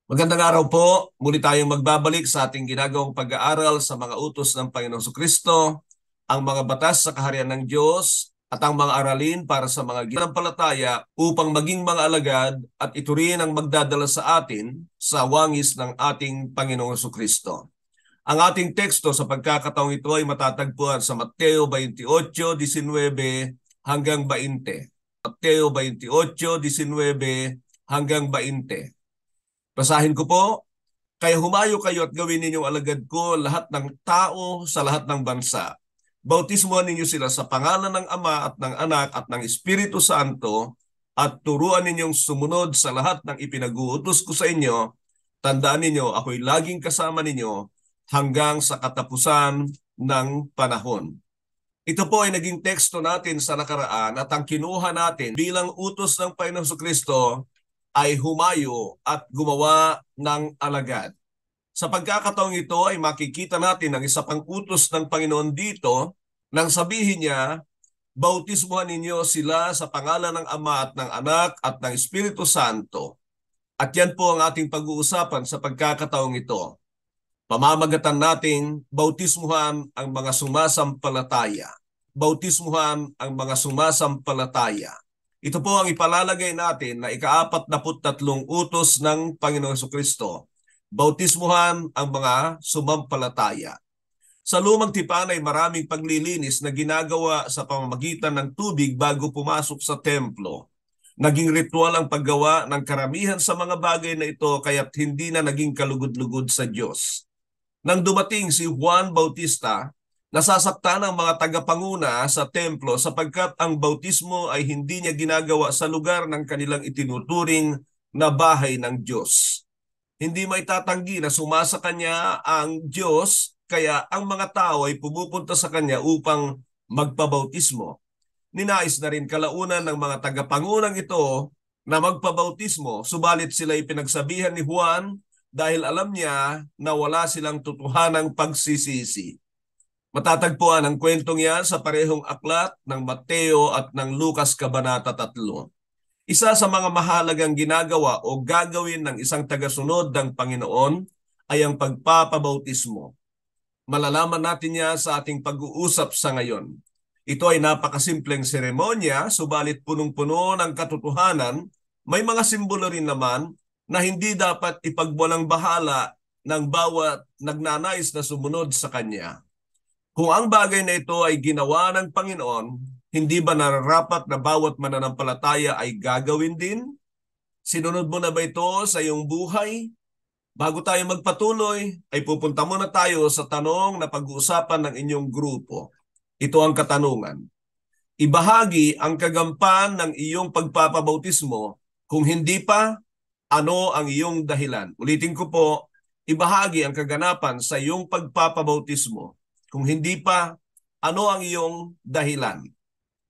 Magandang araw po. Muli tayong magbabalik sa ating ginagawang pag-aaral sa mga utos ng Panginoong Jesucristo, ang mga batas sa kaharian ng Diyos, at ang mga aralin para sa mga ginanampalataya upang maging mga alagad at ito rin ang magdadala sa atin sa wangis ng ating Panginoong Jesucristo. Ang ating teksto sa pagkakataong ito ay matatagpuan sa Mateo 28:19 hanggang 20. Mateo 28:19 hanggang 20. Basahin ko po. Kaya humayo kayo at gawin ninyong alagad ko lahat ng tao sa lahat ng bansa. Bautismuhan ninyo sila sa pangalan ng Ama at ng Anak at ng Espiritu Santo at turuan ninyong sumunod sa lahat ng ipinag-uutos ko sa inyo. Tandaan ninyo, ako'y laging kasama ninyo hanggang sa katapusan ng panahon. Ito po ay naging teksto natin sa nakaraan at ang kinuha natin bilang utos ng Panginoong Jesucristo ay humayo at gumawa ng alagad. Sa pagkakataong ito ay makikita natin ang isa pang utos ng Panginoon dito nang sabihin niya, bautismuhan ninyo sila sa pangalan ng Ama at ng Anak at ng Espiritu Santo. At yan po ang ating pag-uusapan sa pagkakataong ito. Pamamagatan nating bautismuhan ang mga sumasampalataya. Bautismuhan ang mga sumasampalataya. Ito po ang ipalalagay natin na ika-43 utos ng Panginoong Jesucristo. Bautismuhan ang mga sumampalataya. Sa lumang tipan ay maraming paglilinis na ginagawa sa pamamagitan ng tubig bago pumasok sa templo. Naging ritual ang paggawa ng karamihan sa mga bagay na ito kaya't hindi na naging kalugod-lugod sa Diyos. Nang dumating si Juan Bautista, nasasaktan ang mga tagapanguna sa templo sapagkat ang bautismo ay hindi niya ginagawa sa lugar ng kanilang itinuturing na bahay ng Diyos. Hindi maitatanggi na sumasa kanya ang Diyos, kaya ang mga tao ay pumupunta sa kanya upang magpabautismo. Ninais na rin kalaunan ng mga tagapangunang ito na magpabautismo, subalit sila ay pinagsabihan ni Juan dahil alam niya na wala silang totohanang pagsisisi. Matatagpuan ang kwentong yan sa parehong aklat ng Mateo at ng Lucas Kabanata 3. Isa sa mga mahalagang ginagawa o gagawin ng isang tagasunod ng Panginoon ay ang pagpapabautismo. Malalaman natin niya sa ating pag-uusap sa ngayon. Ito ay napakasimpleng seremonya, subalit punong-puno ng katotohanan. May mga simbolo rin naman na hindi dapat ipagwalang bahala ng bawat nagnanais na sumunod sa Kanya. Kung ang bagay na ito ay ginawa ng Panginoon, hindi ba nararapat na bawat mananampalataya ay gagawin din? Sinunod mo na ba ito sa iyong buhay? Bago tayo magpatuloy, ay pupunta muna tayo sa tanong na pag-uusapan ng inyong grupo. Ito ang katanungan. Ibahagi ang kagampan ng iyong pagpapabautismo. Kung hindi pa, ano ang iyong dahilan? Ulitin ko po, ibahagi ang kaganapan sa iyong pagpapabautismo. Kung hindi pa, ano ang iyong dahilan?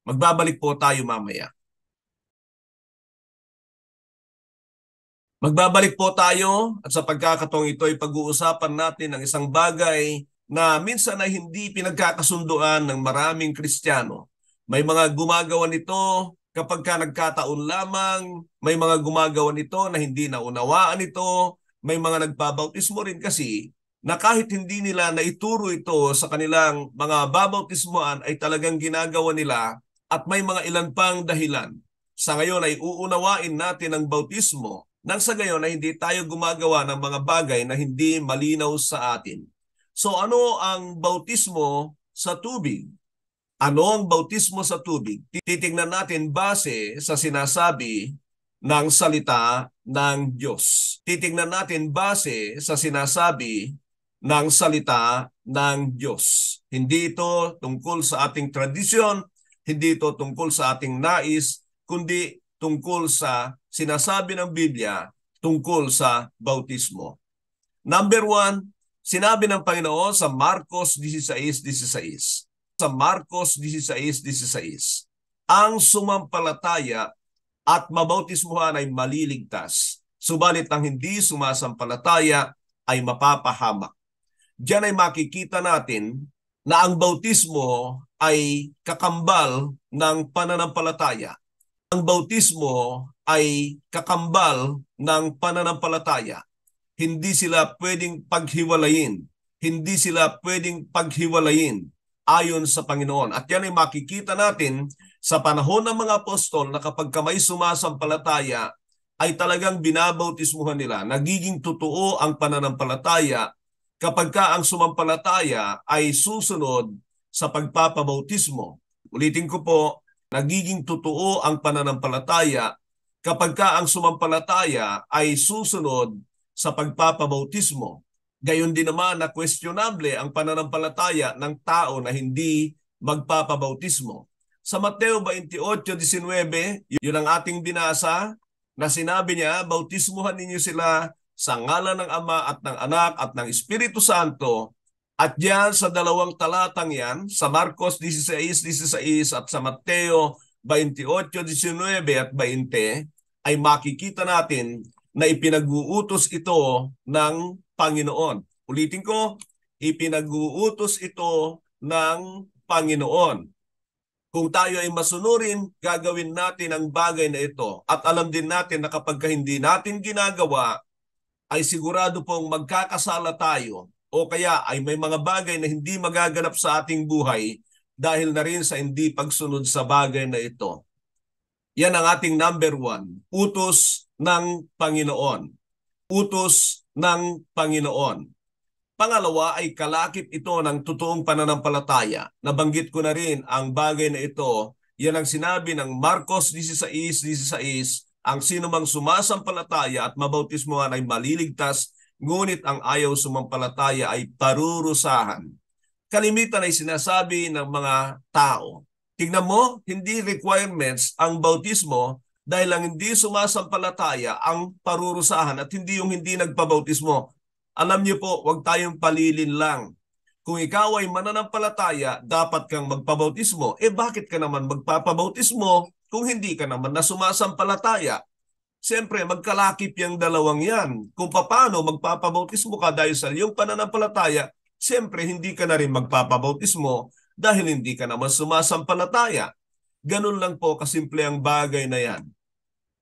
Magbabalik po tayo mamaya. Magbabalik po tayo at sa pagkakataong ito ay pag-uusapan natin ang isang bagay na minsan ay hindi pinagkakasunduan ng maraming Kristiyano. May mga gumagawa nito kapag ka nagkataon lamang, may mga gumagawa nito na hindi naunawaan ito, may mga nagbabautismo rin kasi na kahit hindi nila naituro ito sa kanilang mga babautismoan ay talagang ginagawa nila at may mga ilan pang dahilan. Sa ngayon ay uunawain natin ang bautismo nang sa gayon ay hindi tayo gumagawa ng mga bagay na hindi malinaw sa atin. So ano ang bautismo sa tubig? Ano ang bautismo sa tubig? Titingnan natin base sa sinasabi ng salita ng Diyos. Titingnan natin base sa sinasabi ng salita ng Diyos. Hindi ito tungkol sa ating tradisyon, hindi ito tungkol sa ating nais, kundi tungkol sa sinasabi ng Biblia tungkol sa bautismo. Number 1, sinabi ng Panginoon sa Marcos 16:16. Sa Marcos 16:16, ang sumampalataya at mabautismuhan ay maliligtas, subalit ang hindi sumasampalataya ay mapapahamak. Diyan ay makikita natin na ang bautismo ay kakambal ng pananampalataya. Ang bautismo ay kakambal ng pananampalataya. Hindi sila pwedeng paghiwalayin. Hindi sila pwedeng paghiwalayin ayon sa Panginoon. At yan ay makikita natin sa panahon ng mga apostol na kapag may sumasampalataya, ay talagang binabautismuhan nila. Nagiging totoo ang pananampalataya kapag ang sumampalataya ay susunod sa pagpapabautismo. Ulitin ko po, nagiging totoo ang pananampalataya kapag ang sumampalataya ay susunod sa pagpapabautismo. Gayon din naman na questionable ang pananampalataya ng tao na hindi magpapabautismo. Sa Mateo 28:19, yun ang ating binasa na sinabi niya, bautismuhan ninyo sila sa ngalan ng Ama at ng Anak at ng Espiritu Santo. At diyan sa dalawang talatang yan, sa Marcos 16:16 at sa Mateo 28:19 at 20, ay makikita natin na ipinag-uutos ito ng Panginoon. Ulitin ko, ipinag-uutos ito ng Panginoon. Kung tayo ay masunurin, gagawin natin ang bagay na ito. At alam din natin na kapag hindi natin ginagawa, ay sigurado pong magkakasala tayo o kaya ay may mga bagay na hindi magaganap sa ating buhay dahil na rin sa hindi pagsunod sa bagay na ito. Yan ang ating number 1, utos ng Panginoon. Utos ng Panginoon. Pangalawa ay kalakip ito ng totoong pananampalataya. Nabanggit ko na rin ang bagay na ito. Yan ang sinabi ng Marcos 16:16, ang sinumang sumasampalataya at mabautismuhan ay maliligtas, ngunit ang ayaw sumampalataya ay parurusahan. Kalimitan ay sinasabi ng mga tao. Tingnan mo, hindi requirements ang bautismo dahil lang hindi sumasampalataya ang parurusahan at hindi yung hindi nagpabautismo. Alam niyo po, huwag tayong palilin lang. Kung ikaw ay mananampalataya, dapat kang magpabautismo. Bakit ka naman magpapabautismo kung hindi ka naman na sumasampalataya? Siyempre, magkalakip yung dalawang yan. Kung paano magpapabautismo ka dahil sa iyong pananampalataya, siyempre hindi ka na rin magpapabautismo dahil hindi ka naman sumasampalataya. Ganun lang po kasimple ang bagay na yan.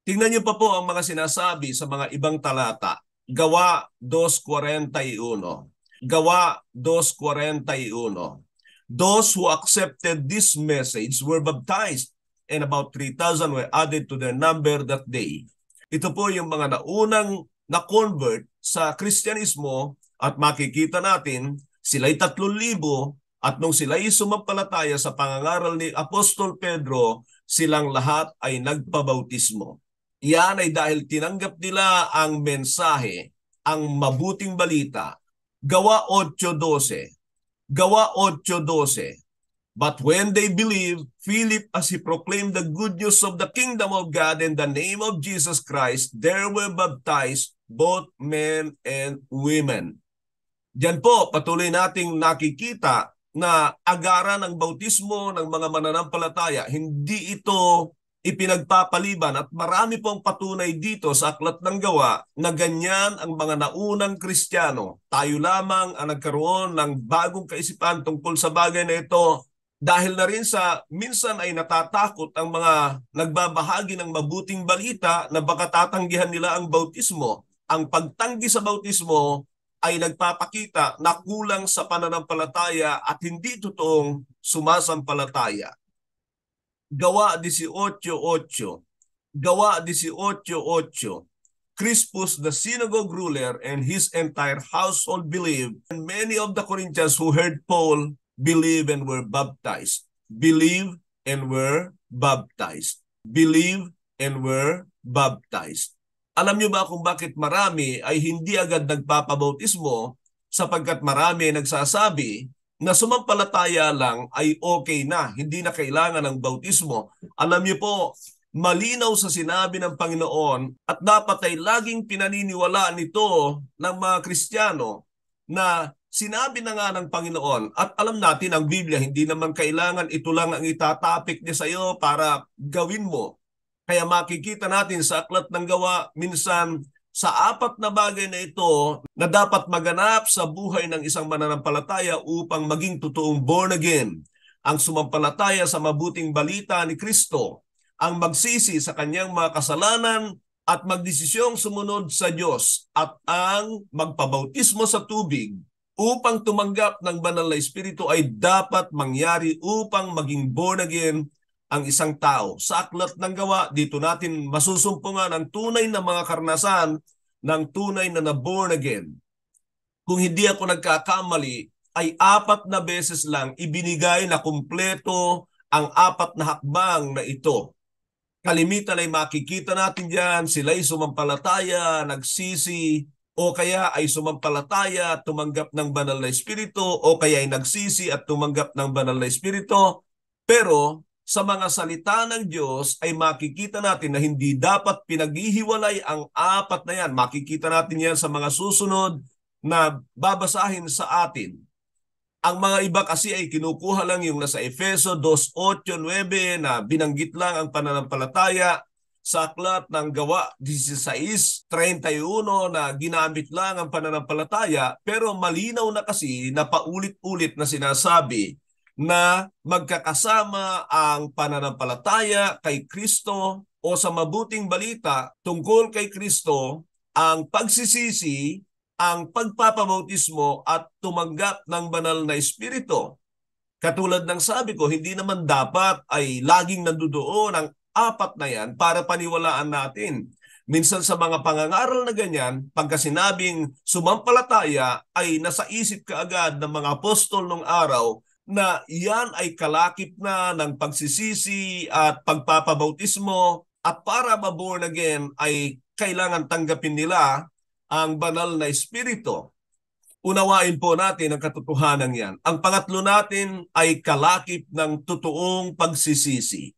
Tingnan niyo pa po ang mga sinasabi sa mga ibang talata. Gawa 2:41. Gawa 2:41. Those who accepted this message were baptized, and about 3,000 were added to their number that day. Ito po yung mga naunang na-convert sa Kristyanismo at makikita natin sila'y 3,000 at nung sila'y sumampalataya sa pangangaral ni Apostol Pedro, silang lahat ay nagpabautismo. Yan ay dahil tinanggap nila ang mensahe, ang mabuting balita. Gawa 8:12. Gawa 8:12. But when they believed, Philip, as he proclaimed the good news of the kingdom of God in the name of Jesus Christ, there were baptized both men and women. Diyan po, patuloy nating nakikita na agaran ng bautismo ng mga mananampalataya. Hindi ito ipinagpapaliban at marami pong patunay dito sa Aklat ng Gawa na ganyan ang mga naunang Kristiyano. Tayo lamang ang nagkaroon ng bagong kaisipan tungkol sa bagay na ito dahil na rin sa minsan ay natatakot ang mga nagbabahagi ng mabuting balita na baka tatanggihan nila ang bautismo. Ang pagtanggi sa bautismo ay nagpapakita na kulang sa pananampalataya at hindi totoong sumasampalataya. Gawa 18:8. Gawa 18:8. Crispus, the synagogue ruler, and his entire household believed, and many of the Corinthians who heard Paul believed and were baptized. Believe and were baptized. Believe and were baptized. Alam niyo ba kung bakit marami ay hindi agad nagpapabautismo? Sapagkat marami nagsasabi na sumampalataya lang ay okay na, hindi na kailangan ng bautismo. Alam niyo po, malinaw sa sinabi ng Panginoon at dapat ay laging pinaniniwalaan nito ng mga Kristiyano na sinabi na nga ng Panginoon at alam natin ang Biblia, hindi naman kailangan ito lang ang itatapik niya sa iyo para gawin mo. Kaya makikita natin sa Aklat ng Gawa minsan sa 4 na bagay na ito na dapat maganap sa buhay ng isang mananampalataya upang maging totoong born again. Ang sumampalataya sa mabuting balita ni Kristo, ang magsisi sa kanyang mga kasalanan at magdesisyong sumunod sa Diyos at ang magpabautismo sa tubig upang tumanggap ng banal na Espiritu ay dapat mangyari upang maging born again ang isang tao. Sa aklat ng Gawa, dito natin masusumpungan ang tunay na mga karanasan ng tunay na born again. Kung hindi ako nagkakamali, ay 4 na beses lang ibinigay na kumpleto ang 4 na hakbang na ito. Kalimitan ay makikita natin diyan, sila'y sumampalataya, nagsisi, o kaya ay sumampalataya at tumanggap ng banal na Espiritu, o kaya ay nagsisi at tumanggap ng banal na Espiritu. Pero sa mga salita ng Diyos ay makikita natin na hindi dapat pinaghihiwalay ang 4 na yan. Makikita natin yan sa mga susunod na babasahin sa atin. Ang mga iba kasi ay kinukuha lang yung nasa Efeso 2:8-9 na binanggit lang ang pananampalataya, sa aklat ng Gawa 16:31 na ginamit lang ang pananampalataya, pero malinaw na kasi na paulit-ulit na sinasabi na magkakasama ang pananampalataya kay Kristo o sa mabuting balita tungkol kay Kristo, ang pagsisisi, ang pagpapabautismo at tumanggap ng banal na Espiritu. Katulad ng sabi ko, hindi naman dapat ay laging nandoon ang 4 na yan para paniwalaan natin. Minsan sa mga pangangaral na ganyan, pagka sinabing sumampalataya ay nasa isip kaagad ng mga apostol nung araw na yan ay kalakip na ng pagsisisi at pagpapabautismo, at para ma-born again ay kailangan tanggapin nila ang banal na Espiritu. Unawain po natin ang katotohanan yan. Ang pangatlo natin ay kalakip ng totoong pagsisisi.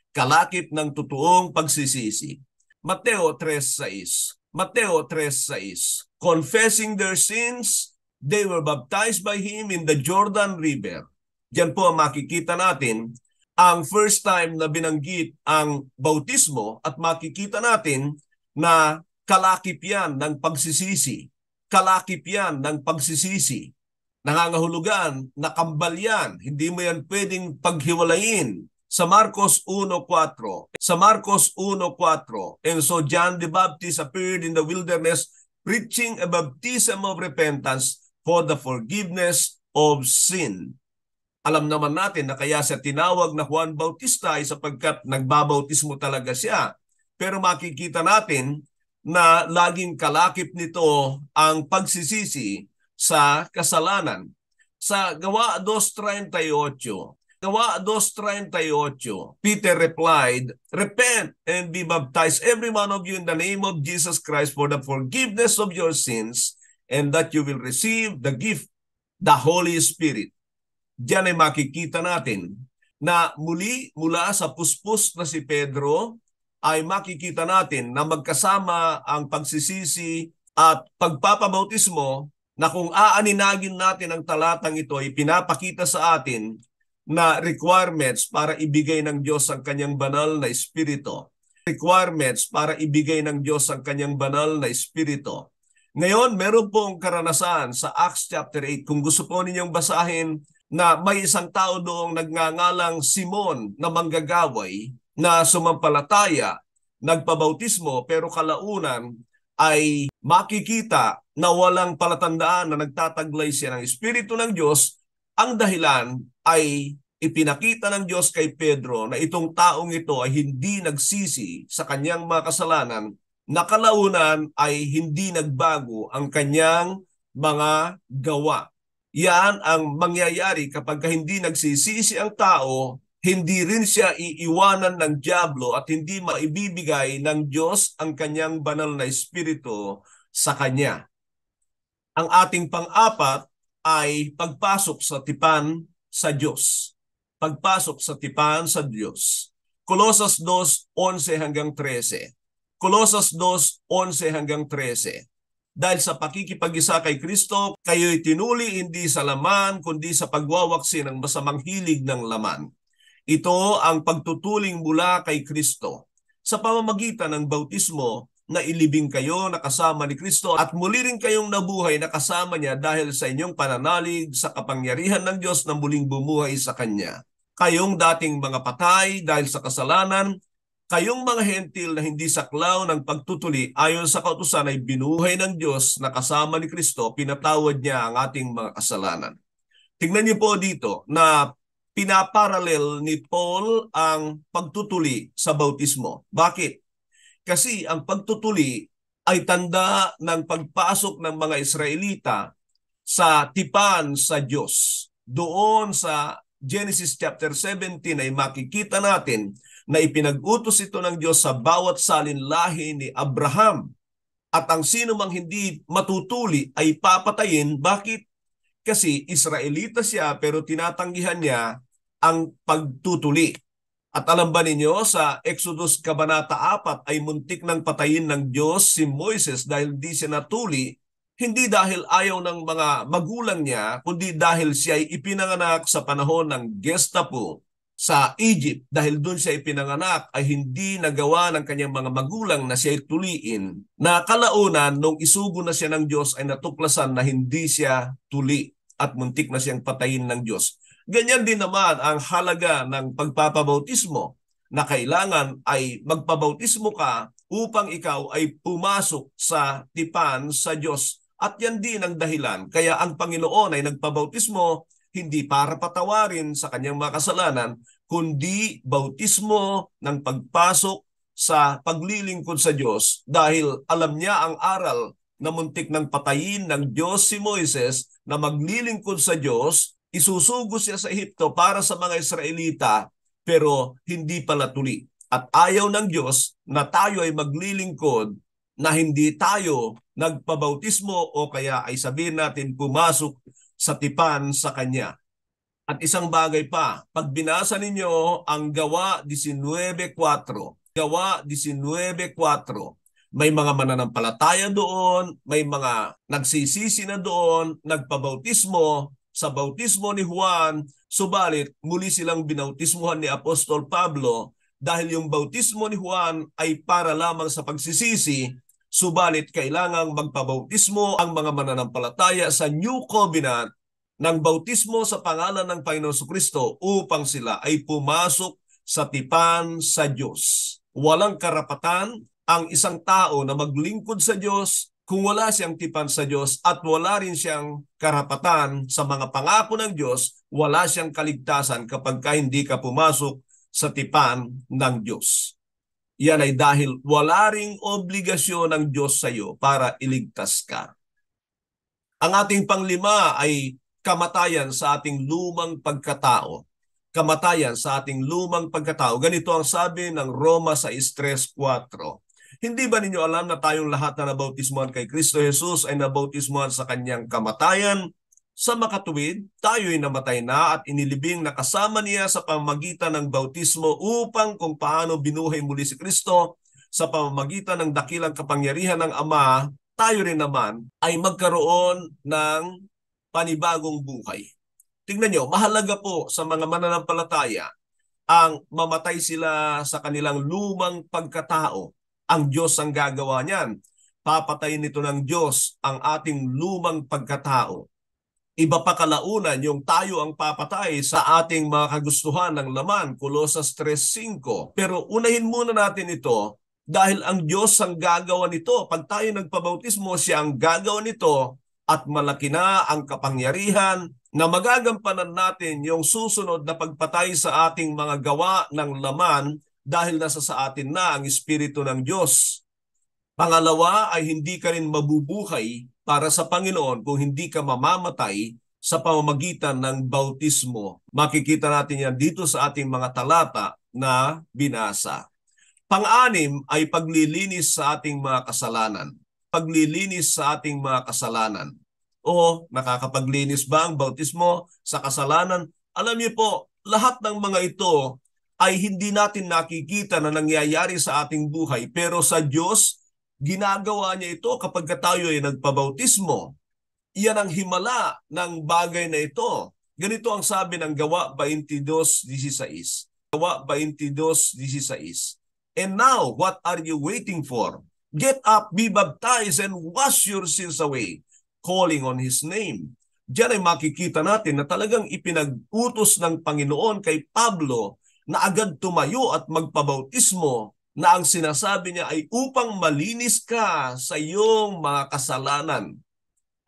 Kalakip ng totoong pagsisisi. Mateo 3:6. Mateo 3:6. Confessing their sins, they were baptized by him in the Jordan River. Diyan po ang makikita natin ang first time na binanggit ang bautismo, at makikita natin na kalakip yan ng pagsisisi. Kalakip yan ng pagsisisi. Nangangahulugan, nakambal yan. Hindi mo yan pwedeng paghiwalayin. Sa Marcos 1:4. Sa Marcos 1:4. And so John the Baptist appeared in the wilderness preaching a baptism of repentance for the forgiveness of sin. Alam naman natin na kaya siya tinawag na Juan Bautista ay sapagkat nagbabautismo talaga siya. Pero makikita natin na laging kalakip nito ang pagsisisi sa kasalanan. Sa Gawa 2:38, Gawa 2:38, Peter replied, "Repent and be baptized every one of you in the name of Jesus Christ for the forgiveness of your sins, and that you will receive the gift, the Holy Spirit." Diyan ay makikita natin na mula sa puspos na si Pedro ay makikita natin na magkasama ang pagsisisi at pagpapabautismo, na kung aaninagin natin ang talatang ito ay pinapakita sa atin na requirements para ibigay ng Diyos ang kanyang banal na Espiritu. Requirements para ibigay ng Diyos ang kanyang banal na Espiritu. Ngayon, meron pong karanasan sa Acts chapter 8. Kung gusto po ninyong basahin, na may isang tao doong nagngangalang Simon na manggagaway na sumampalataya, nagpabautismo, pero kalaunan ay makikita na walang palatandaan na nagtataglay siya ng Espiritu ng Diyos. Ang dahilan ay ipinakita ng Diyos kay Pedro na itong taong ito ay hindi nagsisi sa kanyang mga kasalanan, na kalaunan ay hindi nagbago ang kanyang mga gawa. Yan ang mangyayari kapag hindi nagsisisi ang tao. Hindi rin siya iiwanan ng dyablo at hindi maibibigay ng Diyos ang kanyang banal na Espiritu sa kanya. Ang ating pang-apat ay pagpasok sa tipan sa Diyos. Pagpasok sa tipan sa Diyos. Colosas 2:11-13. Colosas 2:11-13. Dahil sa pakikipag-isa kay Kristo, kayo'y tinuli hindi sa laman, kundi sa pagwawaksi ng masamang hilig ng laman. Ito ang pagtutuling mula kay Kristo. Sa pamamagitan ng bautismo, na ilibing kayo na kasama ni Kristo at muli rin kayong nabuhay na kasama niya dahil sa inyong pananalig sa kapangyarihan ng Diyos na muling bumuhay sa Kanya. Kayong dating mga patay dahil sa kasalanan, Kayong mga hentil na hindi saklaw ng pagtutuli ayon sa kautusan ay binuhay ng Diyos na kasama ni Kristo, pinatawad niya ang ating mga kasalanan. Tingnan niyo po dito na pinaparalel ni Paul ang pagtutuli sa bautismo. Bakit? Kasi ang pagtutuli ay tanda ng pagpasok ng mga Israelita sa tipan sa Diyos. Doon sa Genesis chapter 17 ay makikita natin na ipinag-utos ito ng Diyos sa bawat salinlahi ni Abraham. At ang sino mang hindi matutuli ay papatayin. Bakit? Kasi Israelita siya pero tinatanggihan niya ang pagtutuli. At alam ba ninyo sa Exodus Kabanata 4 ay muntik ng patayin ng Diyos si Moises dahil di siya natuli, hindi dahil ayaw ng mga magulang niya, kundi dahil siya ay ipinanganak sa panahon ng Gestapo sa Egypt. Dahil doon siya ipinanganak ay hindi nagawa ng kanyang mga magulang na siya ay tuliin, na kalaunan nung isugo na siya ng Diyos ay natuklasan na hindi siya tuli at muntik na siyang patayin ng Diyos. Ganyan din naman ang halaga ng pagpapabautismo, na kailangan ay magpabautismo ka upang ikaw ay pumasok sa tipan sa Diyos. At yan din ang dahilan. Kaya ang Panginoon ay nagpabautismo hindi para patawarin sa kanyang mga kasalanan, kundi bautismo ng pagpasok sa paglilingkod sa Diyos, dahil alam niya ang aral na muntik ng patayin ng Diyos si Moises na maglilingkod sa Diyos. Isusugo siya sa Ehipto para sa mga Israelita pero hindi pala tuli. At ayaw ng Diyos na tayo ay maglilingkod na hindi tayo nagpabautismo o kaya ay sabihin natin pumasok sa tipan sa Kanya. At isang bagay pa, pag binasa ninyo ang Gawa 19:4, Gawa 19:4, may mga mananampalataya doon, may mga nagsisisi na doon, nagpabautismo sa bautismo ni Juan, subalit muli silang binautismuhan ni Apostol Pablo dahil yung bautismo ni Juan ay para lamang sa pagsisisi, subalit kailangang magpabautismo ang mga mananampalataya sa New Covenant ng bautismo sa pangalan ng Panginoon Jesucristo upang sila ay pumasok sa tipan sa Diyos. Walang karapatan ang isang tao na maglingkod sa Diyos kung wala siyang tipan sa Diyos, at wala rin siyang karapatan sa mga pangako ng Diyos, wala siyang kaligtasan kapag hindi ka pumasok sa tipan ng Diyos. Yan ay dahil wala ring obligasyon ng Diyos sa iyo para iligtas ka. Ang ating panglima ay kamatayan sa ating lumang pagkatao. Kamatayan sa ating lumang pagkatao. Ganito ang sabi ng Roma 6:4. Hindi ba ninyo alam na tayong lahat na nabautismuhan kay Kristo Jesus ay nabautismuhan sa kanyang kamatayan? Sa makatuwid, tayo'y namatay na at inilibing na kasama niya sa pamamagitan ng bautismo upang kung paano binuhay muli si Kristo sa pamamagitan ng dakilang kapangyarihan ng Ama, tayo rin naman ay magkaroon ng panibagong buhay. Tingnan nyo, mahalaga po sa mga mananampalataya ang mamatay sila sa kanilang lumang pagkatao. Ang Diyos ang gagawa niyan. Papatayin nito ng Diyos ang ating lumang pagkatao. Iba pa kalaunan yung tayo ang papatay sa ating mga kagustuhan ng laman, Colosas 3:5. Pero unahin muna natin ito dahil ang Diyos ang gagawa nito. Pag tayo nagpabautismo, siya ang gagawa nito at malaki na ang kapangyarihan na magagampanan natin yung susunod na pagpatay sa ating mga gawa ng laman dahil nasa sa atin na ang Espiritu ng Diyos. Pangalawa ay hindi ka rin mabubuhay para sa Panginoon kung hindi ka mamamatay sa pamamagitan ng bautismo. Makikita natin yan dito sa ating mga talata na binasa. Pang-anim ay paglilinis sa ating mga kasalanan. Paglilinis sa ating mga kasalanan. O nakakapaglinis ba ang bautismo sa kasalanan? Alam niyo po, lahat ng mga ito ay hindi natin nakikita na nangyayari sa ating buhay, pero sa Diyos, ginagawa niya ito kapag tayo ay nagpabautismo. Iyan ang himala ng bagay na ito. Ganito ang sabi ng Gawa 22:16. Gawa 22:16. And now, what are you waiting for? Get up, be baptized, and wash your sins away, calling on His name. Diyan ay makikita natin na talagang ipinag-utos ng Panginoon kay Pablo na agad tumayo at magpabautismo na ang sinasabi niya ay upang malinis ka sa iyong mga kasalanan.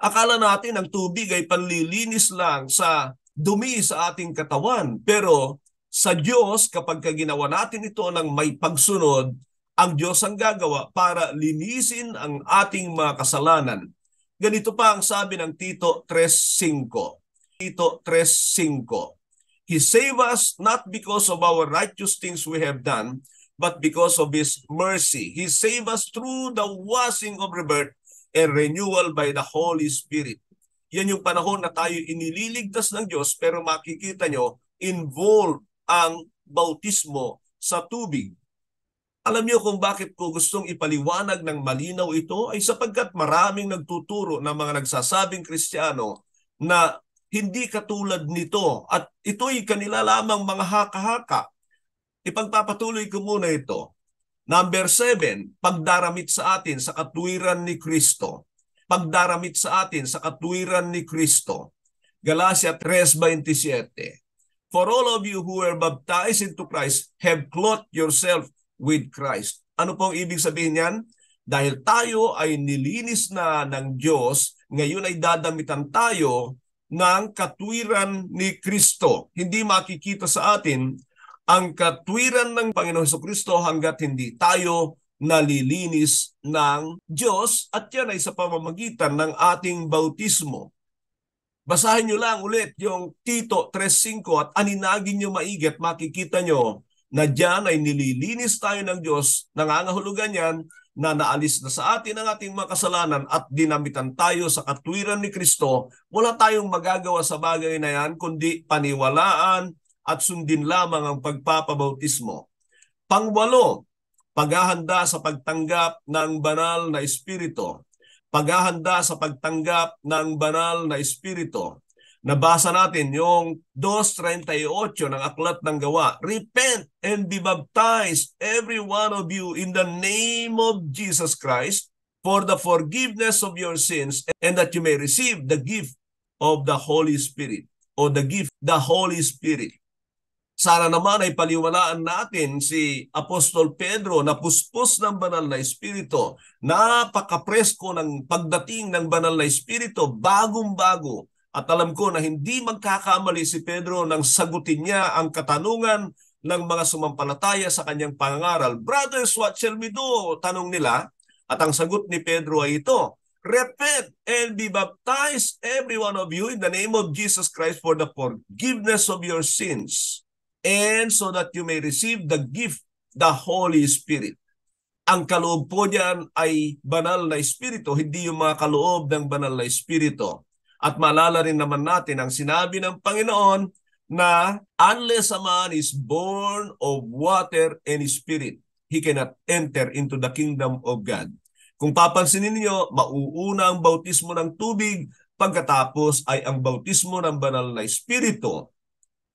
Akala natin ang tubig ay panlilinis lang sa dumi sa ating katawan. Pero sa Diyos, kapag ginawa natin ito ng may pagsunod, ang Diyos ang gagawa para linisin ang ating mga kasalanan. Ganito pa ang sabi ng Tito 3:5. Tito 3:5. He saved us not because of our righteous things we have done, but because of His mercy. He saved us through the washing of rebirth and renewal by the Holy Spirit. Yan yung panahon na tayo inililigtas ng Diyos, pero makikita nyo, involved ang bautismo sa tubig. Alam niyo kung bakit ko gustong ipaliwanag ng malinaw ito ay sapagkat maraming nagtuturo ng mga nagsasabing Kristiyano na hindi katulad nito at ito'y kanila lamang mga haka-haka. Ipagpapatuloy ko muna ito. Number 7, pagdaramit sa atin sa katuwiran ni Kristo. Pagdaramit sa atin sa katuwiran ni Kristo. Galatia 3:27. For all of you who were baptized into Christ have clothed yourself with Christ. Ano pong ibig sabihin niyan? Dahil tayo ay nilinis na ng Diyos, ngayon ay dadamitan tayo ng katuwiran ni Kristo. Hindi makikita sa atin ang katuwiran ng Panginoon Jesucristo hanggat hindi tayo nalilinis ng Diyos, at yan ay sa pamamagitan ng ating bautismo. Basahin nyo lang ulit yung Tito 3:5 at aninagin nyo maigi at makikita nyo na dyan ay nililinis tayo ng Diyos. Nangangahulugan yan na naalis na sa atin ang ating mga kasalanan at dinamitan tayo sa katuwiran ni Kristo. Wala tayong magagawa sa bagay na yan kundi paniwalaan at sundin lamang ang pagpapabautismo. Pangwalo, paghahanda sa pagtanggap ng banal na Espiritu. Paghahanda sa pagtanggap ng banal na Espiritu. Nabasa natin yung 2:38 ng Aklat ng Gawa. Repent and be baptized, every one of you, in the name of Jesus Christ, for the forgiveness of your sins, and that you may receive the gift of the Holy Spirit, o the gift, the Holy Spirit. Sana naman ay paliwalaan natin si Apostol Pedro na puspos ng banal na Espiritu. Napakapresko ng pagdating ng banal na Espiritu, bagong-bago. At alam ko na hindi magkakamali si Pedro nang sagutin niya ang katanungan ng mga sumampalataya sa kanyang pangangaral. Brothers, what shall we do? Tanong nila. At ang sagot ni Pedro ay ito. Repent and be baptized, every one of you, in the name of Jesus Christ for the forgiveness of your sins, and so that you may receive the gift, the Holy Spirit. Ang kaloob po diyan ay banal na Espiritu, hindi yung mga kaloob ng banal na Espiritu. At maalala rin naman natin ang sinabi ng Panginoon na unless a man is born of water and Spirit, he cannot enter into the kingdom of God. Kung papansinin niyo, mauuna ang bautismo ng tubig, pagkatapos ay ang bautismo ng banal na Espiritu.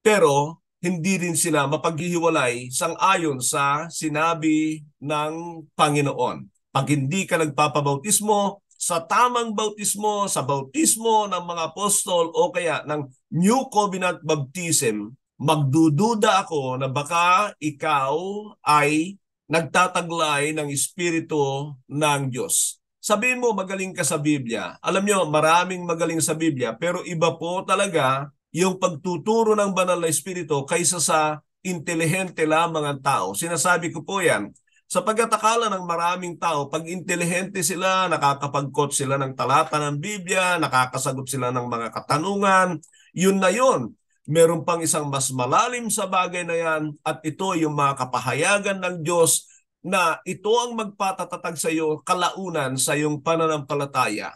Pero hindi rin sila mapaghihiwalay sang-ayon sa sinabi ng Panginoon. Pag hindi ka nagpapabautismo, sa tamang bautismo, sa bautismo ng mga apostol o kaya ng New Covenant Baptism, magdududa ako na baka ikaw ay nagtataglay ng Espiritu ng Diyos. Sabihin mo magaling ka sa Biblia. Alam nyo, maraming magaling sa Biblia, pero iba po talaga yung pagtuturo ng banal na Espiritu kaysa sa intelihente lamang ang tao. Sinasabi ko po yan. Sapagkat akala ng maraming tao, pag intelihente sila, nakakapag-quote sila ng talata ng Biblia, nakakasagot sila ng mga katanungan, yun na yun. Meron pang isang mas malalim sa bagay na yan at ito yung mga kapahayagan ng Diyos na ito ang magpatatatag sa iyo kalaunan sa iyong pananampalataya.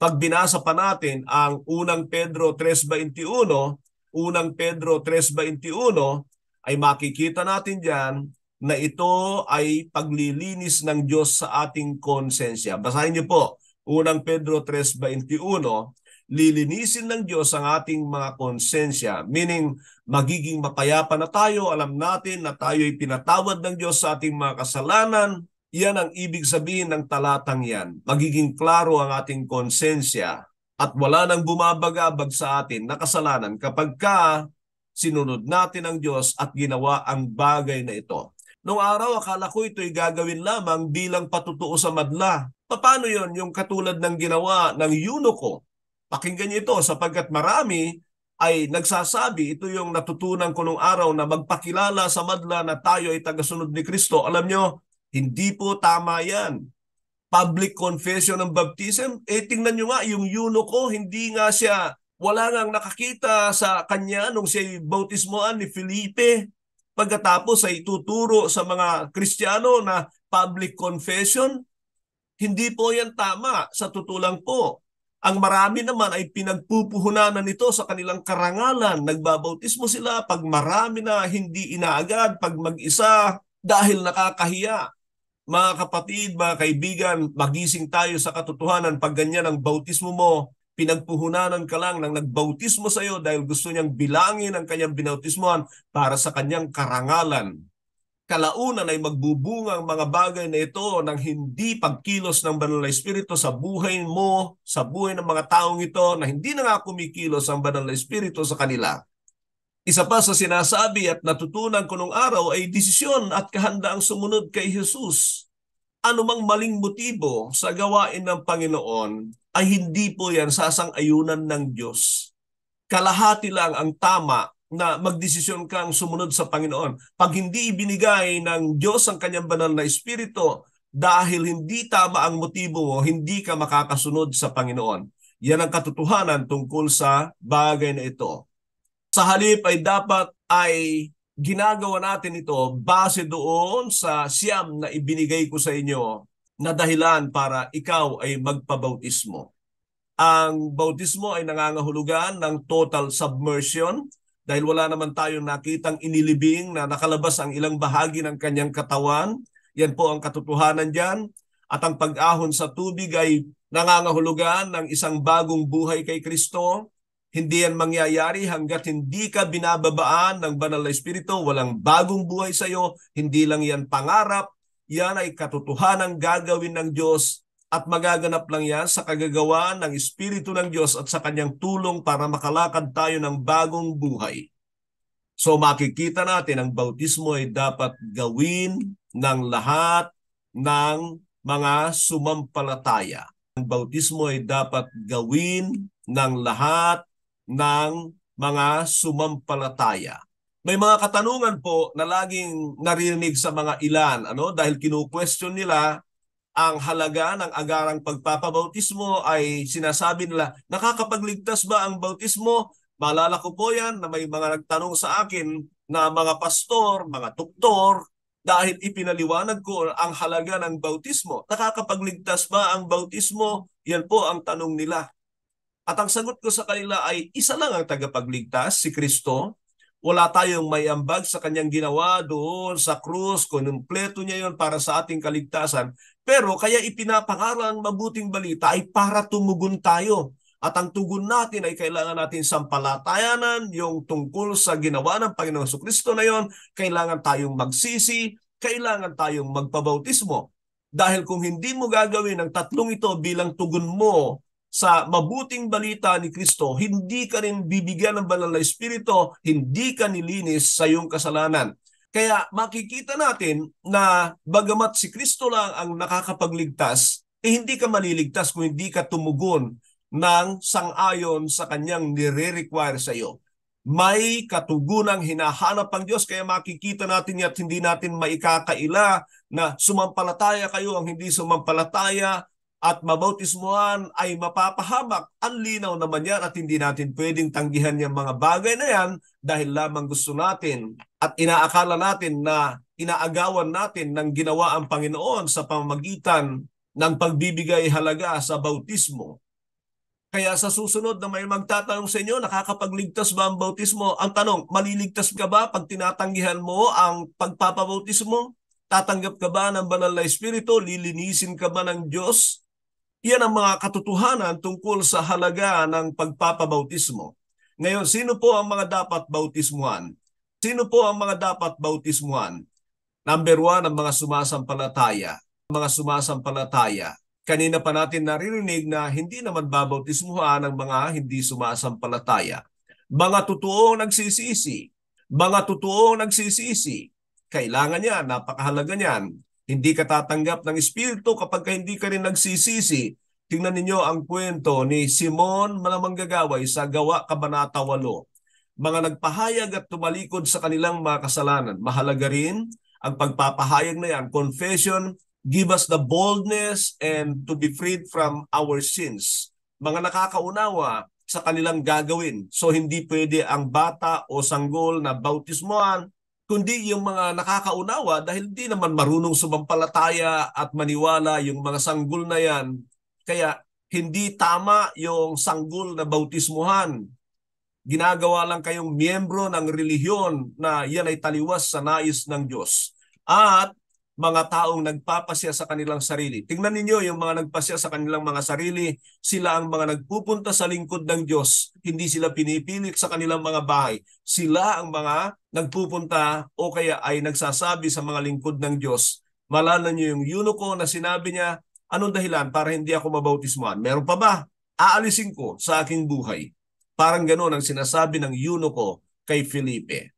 Pag binasa pa natin ang unang Pedro 3:21, unang Pedro 3:21, ay makikita natin diyan na ito ay paglilinis ng Diyos sa ating konsensya. Basahin niyo po, unang Pedro 3:21, lilinisin ng Diyos ang ating mga konsensya, meaning magiging mapayapa na tayo, alam natin na tayo ay pinatawad ng Diyos sa ating mga kasalanan. Yan ang ibig sabihin ng talatang yan. Magiging klaro ang ating konsensya at wala nang bumabagabag sa atin na kasalanan kapag ka sinunod natin ang Diyos at ginawa ang bagay na ito. Noong araw, akala ko ito'y gagawin lamang bilang patutuo sa madla. Paano yon yung katulad ng ginawa ng eunuko? Pakinggan niyo ito sapagkat marami ay nagsasabi, ito yung natutunan ko noong araw na magpakilala sa madla na tayo ay tagasunod ni Kristo. Alam nyo, hindi po tama yan. Public confession ng baptism, tingnan nyo nga, yung eunuko, hindi nga siya, wala ngang nakakita sa kanya nung siya bautismoan ni Felipe. Pagkatapos ay ituturo sa mga Kristiyano na public confession, hindi po yan tama. Sa totoo lang po, ang marami naman ay pinagpupuhunanan nito sa kanilang karangalan. Nagbabautismo sila pag marami na, hindi inaagad, pag mag-isa, dahil nakakahiya. Mga kapatid, mga kaibigan, magising tayo sa katotohanan. Pag ganyan ang bautismo mo, pinagpuhunanan ka lang ng nagbautismo sa iyo dahil gusto niyang bilangin ang kanyang binautismohan para sa kanyang karangalan. Kalaunan ay magbubunga ang mga bagay na ito ng hindi pagkilos ng banal na Espiritu sa buhay mo, sa buhay ng mga taong ito na hindi na nga kumikilos ang banal na Espiritu sa kanila. Isa pa sa sinasabi at natutunan ko nung araw ay desisyon at kahandaang sumunod kay Jesus. Anumang maling motibo sa gawain ng Panginoon ay hindi po yan sasang-ayunan ng Diyos. Kalahati lang ang tama na magdesisyon kang sumunod sa Panginoon. Pag hindi ibinigay ng Diyos ang kanyang banal na Espiritu, dahil hindi tama ang motibo mo, hindi ka makakasunod sa Panginoon. Yan ang katotohanan tungkol sa bagay na ito. Sa halip ay dapat ay ginagawa natin ito base doon sa siyam na ibinigay ko sa inyo na dahilan para ikaw ay magpabautismo. Ang bautismo ay nangangahulugan ng total submersion dahil wala naman tayong nakitang inilibing na nakalabas ang ilang bahagi ng kanyang katawan. Yan po ang katotohanan dyan. At ang pag-ahon sa tubig ay nangangahulugan ng isang bagong buhay kay Kristo. Hindi yan mangyayari hanggat hindi ka binababaan ng banal na Espiritu. Walang bagong buhay sa iyo. Hindi lang yan pangarap. Yan ay katotohanan gagawin ng Diyos at magaganap lang yan sa kagagawa ng Espiritu ng Diyos at sa kanyang tulong para makalakad tayo ng bagong buhay. So makikita natin ang bautismo ay dapat gawin ng lahat ng mga sumampalataya. Ang bautismo ay dapat gawin ng lahat ng mga sumampalataya. May mga katanungan po na laging narinig sa mga ilan, dahil kinu-question nila ang halaga ng agarang pagpapabautismo, ay sinasabi nila, nakakapagligtas ba ang bautismo? Maalala ko po yan na may mga nagtanong sa akin na mga pastor, mga tuktor, dahil ipinaliwanag ko ang halaga ng bautismo. Nakakapagligtas ba ang bautismo? Yan po ang tanong nila. At ang sagot ko sa kanila ay isa lang ang tagapagligtas, si Kristo. Wala tayong may ambag sa kanyang ginawa doon sa krus, kumpleto niya yon para sa ating kaligtasan. Pero kaya ipinapangaral ang mabuting balita ay para tumugon tayo. At ang tugon natin ay kailangan natin sampalatayanan yung tungkol sa ginawa ng Panginoong Jesucristo na yon. Kailangan tayong magsisi, kailangan tayong magpabautismo. Dahil kung hindi mo gagawin ang tatlong ito bilang tugon mo sa mabuting balita ni Kristo, hindi ka rin bibigyan ng banal na Espiritu, hindi ka nilinis sa iyong kasalanan. Kaya makikita natin na bagamat si Kristo lang ang nakakapagligtas, hindi ka maliligtas kung hindi ka tumugon ng sang-ayon sa kanyang nire-require sa iyo. May katugunang hinahanap ang Diyos, kaya makikita natin at hindi natin maikakaila na sumampalataya kayo, ang hindi sumampalataya at mabautismuhan ay mapapahamak. Ang linaw naman yan at hindi natin pwedeng tanggihan yung mga bagay na yan dahil lamang gusto natin at inaakala natin na inaagawan natin ng ginawa ang Panginoon sa pamamagitan ng pagbibigay halaga sa bautismo. Kaya sa susunod na may magtatanong sa inyo, nakakapagligtas ba ang bautismo? Ang tanong, maliligtas ka ba pag tinatanggihan mo ang pagpapabautismo? Tatanggap ka ba ng banal na Espiritu? Lilinisin ka ba ng Diyos? Yan ang mga katotohanan tungkol sa halaga ng pagpapabautismo. Ngayon, sino po ang mga dapat bautismuhan? Sino po ang mga dapat bautismuhan? Number 1, ang mga sumasampalataya. Mga sumasampalataya. Kanina pa natin naririnig na hindi naman babautismuhan ang mga hindi sumasampalataya. Mga totoong nagsisisi. Mga totoong nagsisisi. Kailangan yan, napakahalaga niyan. Hindi ka tatanggap ng Espiritu kapag hindi ka rin nagsisisi. Tingnan ninyo ang kwento ni Simon na manggagaway sa Gawa Kabanata 8. Mga nagpahayag at tumalikod sa kanilang mga kasalanan. Mahalaga rin ang pagpapahayag na yan. Confession, give us the boldness and to be freed from our sins. Mga nakakaunawa sa kanilang gagawin. So hindi pwede ang bata o sanggol na bautismohan, kundi yung mga nakakaunawa dahil di naman marunong sumampalataya at maniwala yung mga sanggol na yan. Kaya hindi tama yung sanggol na bautismuhan. Ginagawa lang kayong miyembro ng relihiyon na yan ay taliwas sa nais ng Diyos. At mga taong nagpapasya sa kanilang sarili. Tingnan ninyo yung mga nagpasya sa kanilang mga sarili, sila ang mga nagpupunta sa lingkod ng Diyos. Hindi sila pinipilit sa kanilang mga bahay. Sila ang mga nagpupunta o kaya ay nagsasabi sa mga lingkod ng Diyos. Malala niyo yung eunuko na sinabi niya, anong dahilan para hindi ako mabautismuhan? Meron pa ba? Aalisin ko sa aking buhay. Parang ganoon ang sinasabi ng eunuko kay Felipe.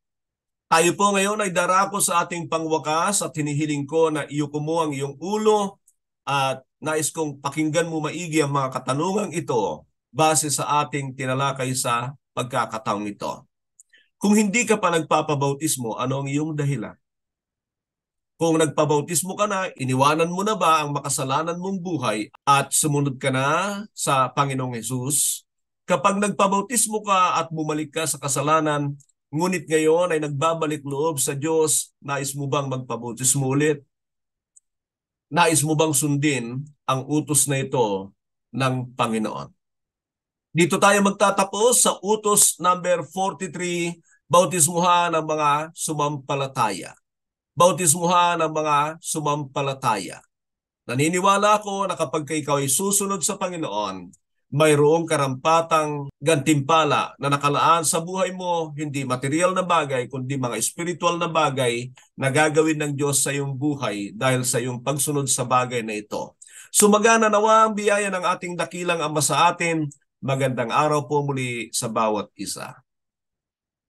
Tayo po ngayon ay darako sa ating pangwakas at hinihiling ko na iyuko mo ang iyong ulo at nais kong pakinggan mo maigi ang mga katanungang ito base sa ating tinalakay sa pagkakataong ito. Kung hindi ka pa nagpapabautismo, ano ang iyong dahilan? Kung nagpabautismo ka na, iniwanan mo na ba ang makasalanan mong buhay at sumunod ka na sa Panginoong Hesus? Kapag nagpabautismo ka at bumalik ka sa kasalanan, ngunit ngayon ay nagbabalik loob sa Diyos, nais mo bang magpabautismo ulit? Nais mo bang sundin ang utos na ito ng Panginoon? Dito tayo magtatapos sa utos number 43, bautismuhan ng mga sumampalataya. Bautismuhan ng mga sumampalataya. Naniniwala ako na kapag ikaw ay susunod sa Panginoon, mayroong karampatang gantimpala na nakalaan sa buhay mo, hindi material na bagay, kundi mga spiritual na bagay na gagawin ng Diyos sa iyong buhay dahil sa iyong pagsunod sa bagay na ito. Sumagana nawa ang biyaya ng ating dakilang Ama sa atin. Magandang araw po muli sa bawat isa.